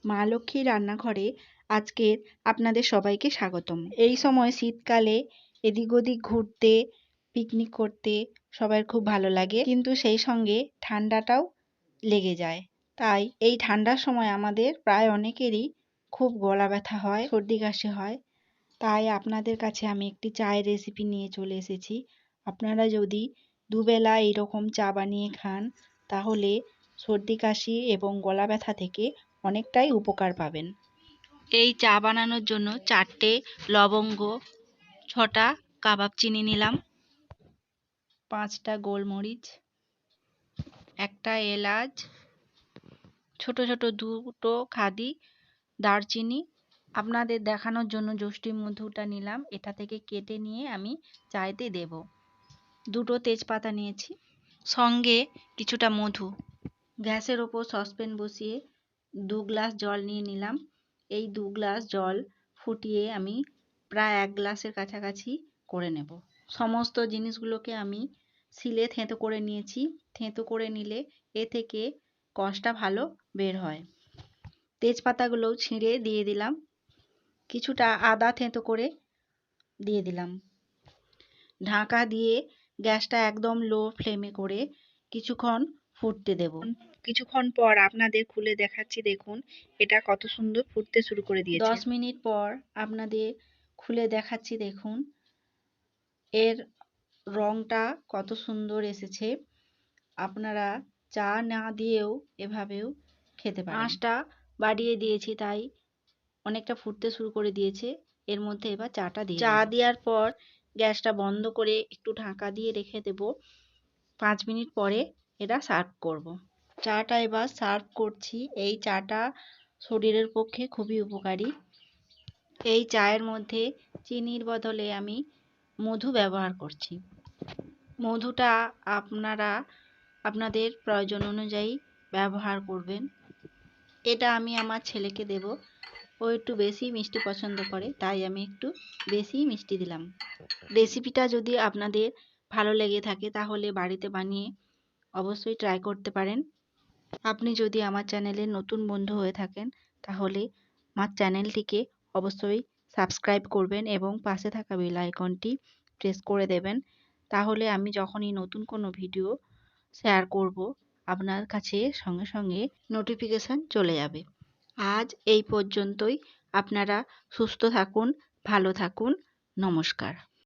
মা লক্ষ্মীর রান্নাঘরে আজকের আপনাদের সবাইকে স্বাগতম। এই সময় শীতকালে এদিক ওদিক ঘুরতে, পিকনিক করতে সবার খুব ভালো লাগে, কিন্তু সেই সঙ্গে ঠান্ডাটাও লেগে যায়। তাই এই ঠান্ডার সময় আমাদের প্রায় অনেকেরই খুব গলা ব্যথা হয়, সর্দি কাশি হয়। তাই আপনাদের কাছে আমি একটি চায়ের রেসিপি নিয়ে চলে এসেছি। আপনারা যদি দুবেলা এইরকম চা বানিয়ে খান তাহলে সর্দি কাশি এবং গলা ব্যথা থেকে অনেকটাই উপকার পাবেন। এই চা বানানোর জন্য 4টে লবঙ্গ, 6টা কাবাব চিনি নিলাম, 5টা গোলমরিচ, একটা এলাচ, ছোট ছোট 2টো খাদি দারচিনি। আপনাদের দেখানোর জন্য যষ্টি মধুটা নিলাম, এটা থেকে কেটে নিয়ে আমি চায়েতে দেব। 2টো তেজপাতা নিয়েছি, সঙ্গে কিছুটা মধু। গ্যাসের ওপর সসপ্যান বসিয়ে 2 গ্লাস জল নিয়ে নিলাম। এই 2 গ্লাস জল ফুটিয়ে আমি প্রায় 1 গ্লাসের কাছাকাছি করে নেব। সমস্ত জিনিসগুলোকে আমি শিলে থেঁতো করে নিয়েছি। থেঁতো করে নিলে এ থেকে কষটা ভালো বের হয়। তেজপাতাগুলোও ছিঁড়ে দিয়ে দিলাম, কিছুটা আদা থেঁতো করে দিয়ে দিলাম। ঢাকা দিয়ে গ্যাসটা একদম লো ফ্লেমে করে কিছুক্ষণ ফুটতে দেব। কিছুক্ষণ পর আপনাদের খুলে দেখাচ্ছি, দেখুন এটা কত সুন্দর ফুটতে শুরু করে দিয়েছে। 10 মিনিট পর আপনাদের খুলে দেখাচ্ছি, দেখুন এর রংটা কত সুন্দর এসেছে। আপনারা চা না দিয়েও এভাবেও খেতে পারেন। আঁচটা বাড়িয়ে দিয়েছি, তাই অনেকটা ফুটতে শুরু করে দিয়েছে। এর মধ্যে এবার চাটা দিয়ে চা দেওয়ার পর গ্যাসটা বন্ধ করে একটু ঢাকা দিয়ে রেখে দেব। 5 মিনিট পরে এটা সার্ভ করব। চাটা এবার সার্ভ করছি। এই চাটা শরীরের পক্ষে খুবই উপকারী। এই চায়ের মধ্যে চিনির বদলে আমি মধু ব্যবহার করছি। মধুটা আপনারা আপনাদের প্রয়োজন অনুযায়ী ব্যবহার করবেন। এটা আমি আমার ছেলেকে দেব, ও একটু বেশি মিষ্টি পছন্দ করে, তাই আমি একটু বেশি মিষ্টি দিলাম। রেসিপিটা যদি আপনাদের ভালো লেগে থাকে তাহলে বাড়িতে বানিয়ে অবশ্যই ট্রাই করতে পারেন। আপনি যদি আমার চ্যানেলের নতুন বন্ধু হয়ে থাকেন তাহলে আমার চ্যানেলটিকে অবশ্যই সাবস্ক্রাইব করবেন এবং পাশে থাকা বেল আইকনটি প্রেস করে দেবেন। তাহলে আমি যখনই নতুন কোনো ভিডিও শেয়ার করব আপনার কাছে সঙ্গে সঙ্গে নোটিফিকেশান চলে যাবে। আজ এই পর্যন্তই। আপনারা সুস্থ থাকুন, ভালো থাকুন। নমস্কার।